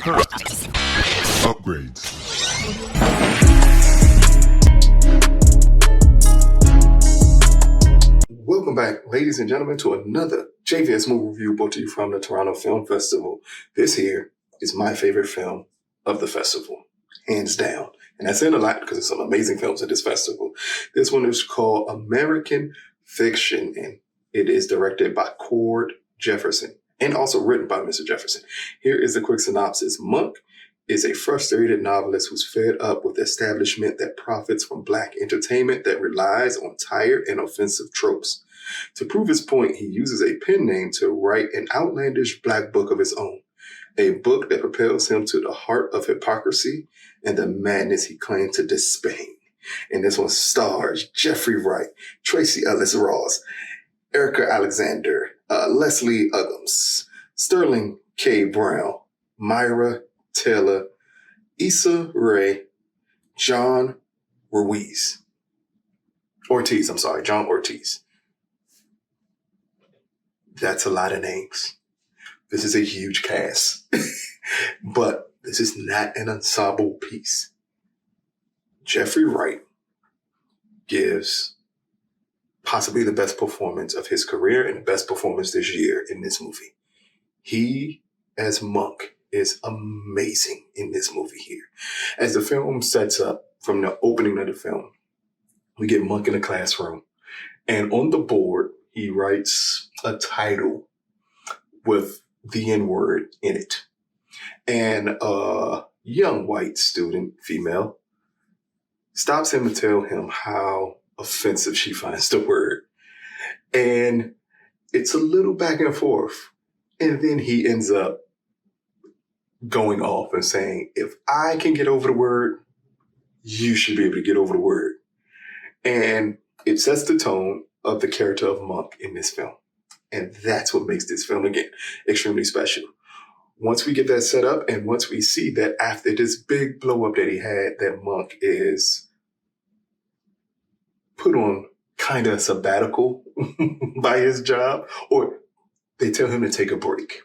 Upgrades. Welcome back, ladies and gentlemen, to another JVS movie review brought to you from the Toronto Film Festival. This here is my favorite film of the festival, hands down. And I say it a lot because there's some amazing films at this festival. This one is called American Fiction, and it is directed by Jefferson and also written by Mr. Jefferson. Here is a quick synopsis. Monk is a frustrated novelist who's fed up with the establishment that profits from Black entertainment that relies on tired and offensive tropes. To prove his point, he uses a pen name to write an outlandish Black book of his own, a book that propels him to the heart of hypocrisy and the madness he claimed to disdain. And this one stars Jeffrey Wright, Tracy Ellis Ross, Erica Alexander, Leslie Uggams, Sterling K. Brown, Myra Taylor, Issa Rae, John Ortiz. That's a lot of names. This is a huge cast. But this is not an ensemble piece. Jeffrey Wright gives possibly the best performance of his career and the best performance this year in this movie. He, as Monk, is amazing in this movie here. As the film sets up from the opening of the film, we get Monk in a classroom, and on the board, he writes a title with the N-word in it. And a young white student, female, stops him to tell him how offensive she finds the word. And it's a little back and forth. And then he ends up going off and saying, if I can get over the word, you should be able to get over the word. And it sets the tone of the character of Monk in this film. And that's what makes this film, again, extremely special. Once we get that set up and once we see that after this big blow up that he had, that Monk is put on kind of sabbatical by his job, or they tell him to take a break.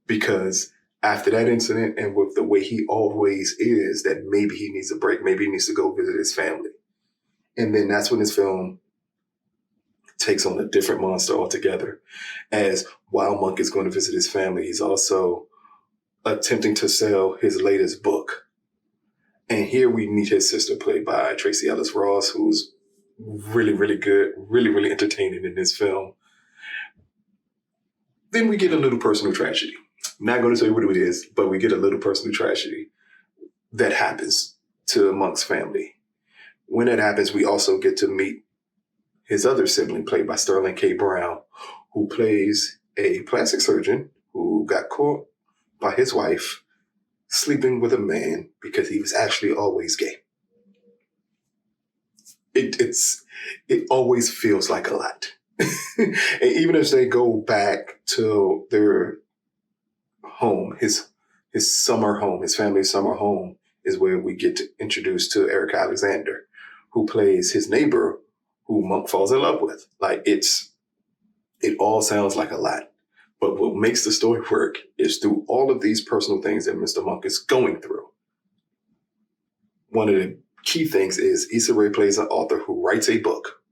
Because after that incident and with the way he always is, that maybe he needs a break, maybe he needs to go visit his family. And then that's when this film takes on a different monster altogether. As while Monk is going to visit his family, he's also attempting to sell his latest book. And here we meet his sister, played by Tracy Ellis Ross, who's really, really good, really, really entertaining in this film. Then we get a little personal tragedy. I'm not going to tell you what it is, but we get a little personal tragedy that happens to Monk's family. When that happens, we also get to meet his other sibling, played by Sterling K. Brown, who plays a plastic surgeon who got caught by his wife sleeping with a man because he was actually always gay. It always feels like a lot. And even as they go back to their home, his summer home, his family's summer home, is where we get to introduce to Erica Alexander, who plays his neighbor, who Monk falls in love with. Like, it all sounds like a lot. But what makes the story work is through all of these personal things that Mr. Monk is going through. One of the key things is Issa Rae plays an author who writes a book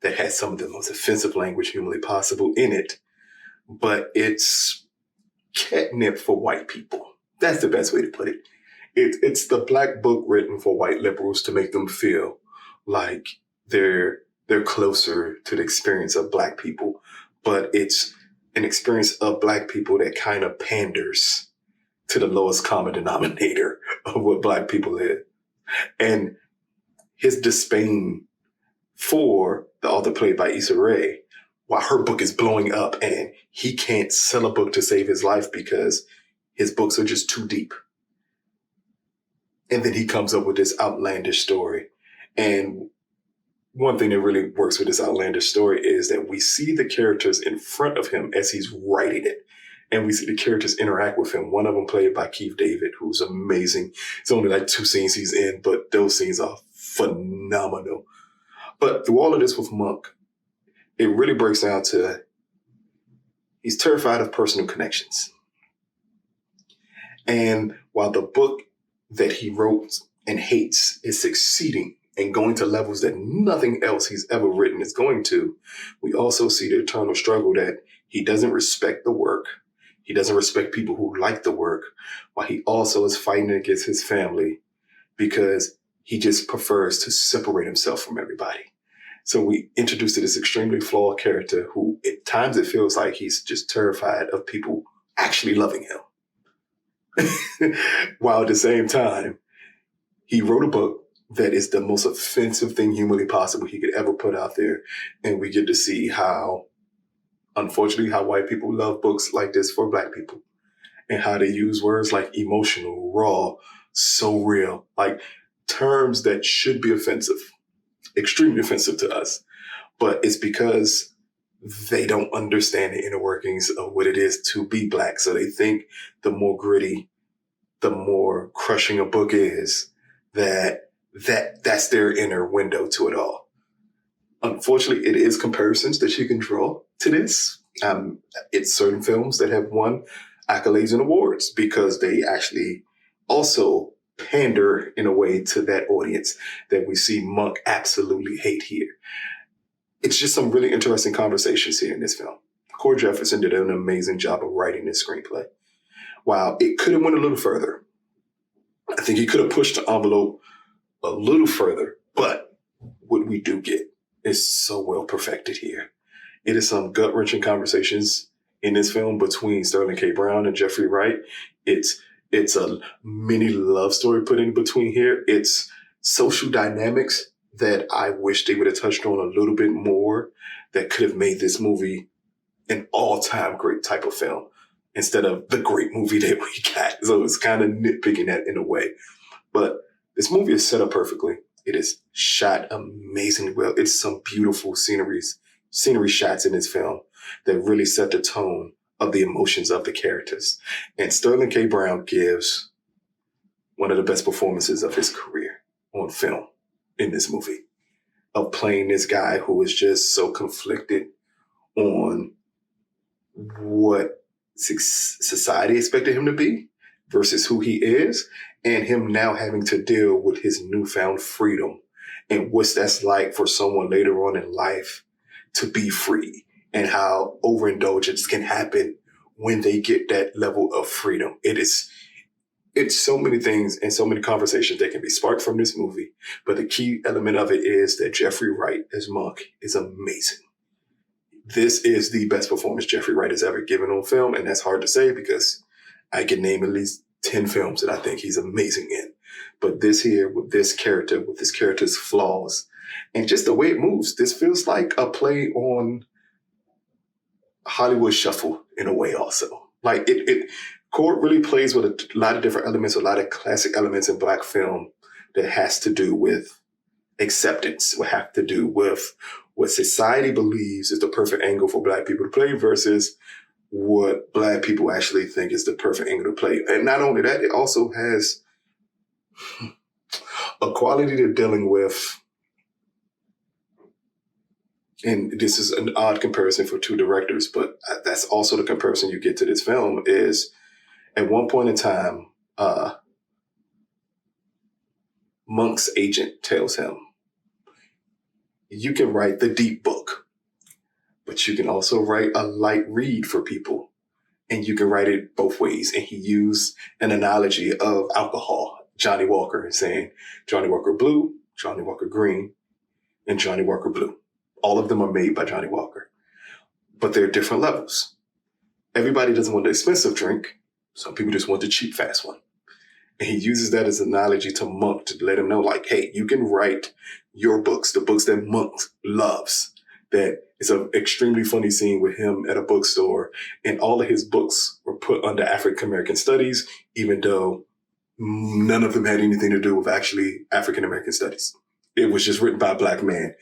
that has some of the most offensive language humanly possible in it, but it's catnip for white people. That's the best way to put it. It's the Black book written for white liberals to make them feel like they're closer to the experience of Black people, but it's an experience of Black people that kind of panders to the lowest common denominator of what Black people live. And his disdain for the author played by Issa Rae, while her book is blowing up and he can't sell a book to save his life because his books are just too deep. And then he comes up with this outlandish story. And one thing that really works with this outlandish story is that we see the characters in front of him as he's writing it. And we see the characters interact with him. One of them played by Keith David, who's amazing. It's only like 2 scenes he's in, but those scenes are phenomenal. But through all of this with Monk, it really breaks down to he's terrified of personal connections. And while the book that he wrote and hates is succeeding and going to levels that nothing else he's ever written is going to, we also see the eternal struggle that he doesn't respect the work. He doesn't respect people who like the work, while he also is fighting against his family because he just prefers to separate himself from everybody. So we introduced to this extremely flawed character who at times it feels like he's just terrified of people actually loving him. While at the same time, he wrote a book that is the most offensive thing humanly possible he could ever put out there. And we get to see how, unfortunately, how white people love books like this for Black people, and how they use words like emotional, raw, so real, like terms that should be offensive, extremely offensive to us. But it's because they don't understand the inner workings of what it is to be Black. So they think the more gritty, the more crushing a book is, that's their inner window to it all. Unfortunately, it is comparisons that you can draw to this. It's certain films that have won accolades and awards because they actually also pander in a way to that audience that we see Monk absolutely hate here. It's just some really interesting conversations here in this film. Core Jefferson did an amazing job of writing this screenplay. While it could have went a little further, I think he could have pushed the envelope a little further, but what we do get is so well perfected here. It is some gut-wrenching conversations in this film between Sterling K. Brown and Jeffrey Wright. It's a mini love story put in between here. It's social dynamics that I wish they would have touched on a little bit more that could have made this movie an all-time great type of film instead of the great movie that we got. So it's kind of nitpicking that in a way. But this movie is set up perfectly. It is shot amazingly well. It's some beautiful scenery shots in this film that really set the tone of the emotions of the characters. And Sterling K. Brown gives one of the best performances of his career on film in this movie, of playing this guy who is just so conflicted on what society expected him to be versus who he is, and him now having to deal with his newfound freedom and what's that's like for someone later on in life to be free, and how overindulgence can happen when they get that level of freedom. It's so many things and so many conversations that can be sparked from this movie. But the key element of it is that Jeffrey Wright as Monk is amazing. This is the best performance Jeffrey Wright has ever given on film. And that's hard to say because I can name at least 10 films that I think he's amazing in. But this here, with this character's flaws, and just the way it moves, this feels like a play on Hollywood Shuffle in a way also. Like Court really plays with a lot of different elements, a lot of classic elements in Black film that has to do with acceptance, will have to do with what society believes is the perfect angle for Black people to play versus what Black people actually think is the perfect angle to play. And not only that, it also has a quality to dealing with, and this is an odd comparison for two directors, but that's also the comparison you get to this film, is at one point in time, Monk's agent tells him, you can write the deep book, but you can also write a light read for people, and you can write it both ways. And he used an analogy of alcohol, Johnny Walker, saying Johnny Walker Blue, Johnny Walker Green, and Johnny Walker Blue. All of them are made by Johnny Walker, but they're different levels. Everybody doesn't want the expensive drink. Some people just want the cheap, fast one. And he uses that as an analogy to Monk to let him know, like, hey, you can write your books, the books that Monk loves. That it's an extremely funny scene with him at a bookstore, and all of his books were put under African-American studies, even though none of them had anything to do with actually African-American studies. It was just written by a Black man,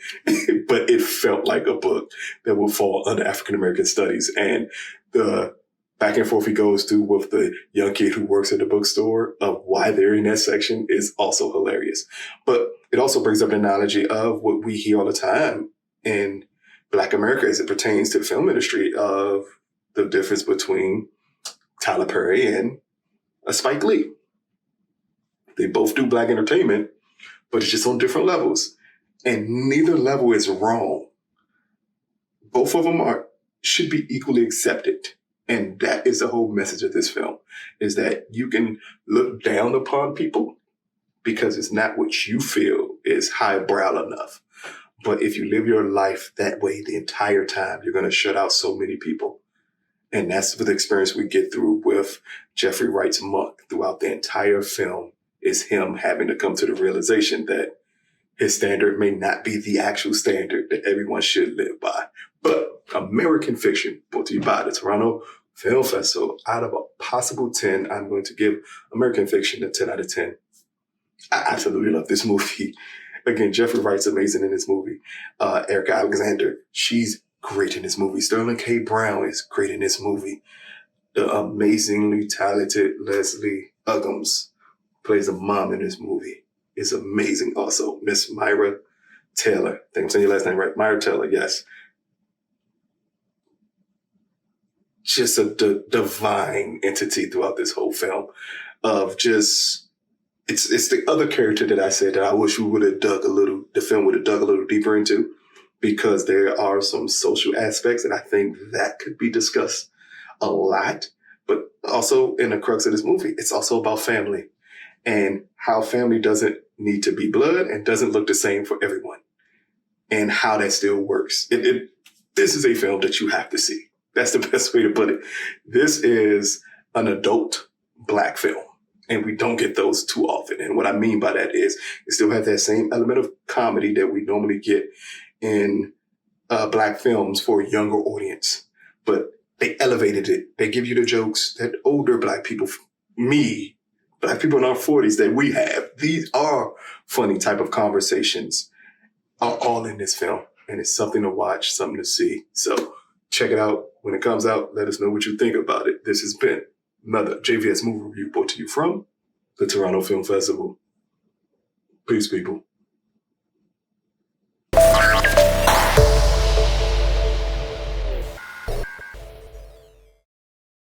but it felt like a book that would fall under African-American studies. And the back and forth he goes through with the young kid who works at the bookstore of why they're in that section is also hilarious. But it also brings up an analogy of what we hear all the time in Black America as it pertains to the film industry, of the difference between Tyler Perry and a Spike Lee. They both do black entertainment, but it's just on different levels. And neither level is wrong. Both of them should be equally accepted. And that is the whole message of this film, is that you can look down upon people because it's not what you feel is highbrow enough. But if you live your life that way the entire time, you're going to shut out so many people. And that's the experience we get through with Jeffrey Wright's Monk throughout the entire film, is him having to come to the realization that his standard may not be the actual standard that everyone should live by. But American Fiction, brought to you by the Toronto Film Festival. Out of a possible 10, I'm going to give American Fiction a 10 out of 10. I absolutely love this movie. Again, Jeffrey Wright's amazing in this movie. Erica Alexander, she's great in this movie. Sterling K. Brown is great in this movie. The amazingly talented Leslie Uggams plays a mom in this movie. Is amazing also. Miss Myra Taylor. I think I'm saying your last name right. Myra Taylor, yes. Just a divine entity throughout this whole film of just, it's the other character that I said that I wish we would have the film would have dug a little deeper into, because there are some social aspects and I think that could be discussed a lot. But also in the crux of this movie, it's also about family and how family doesn't need to be blood and doesn't look the same for everyone, and how that still works. This is a film that you have to see. That's the best way to put it. This is an adult black film, and we don't get those too often. And what I mean by that is it still has that same element of comedy that we normally get in black films for a younger audience, but they elevated it. They give you the jokes that older black people, black people in our 40s that we have. These are funny type of conversations are all in this film, and it's something to watch, something to see. So check it out. When it comes out, let us know what you think about it. This has been another JVS movie review brought to you from the Toronto Film Festival. Peace, people.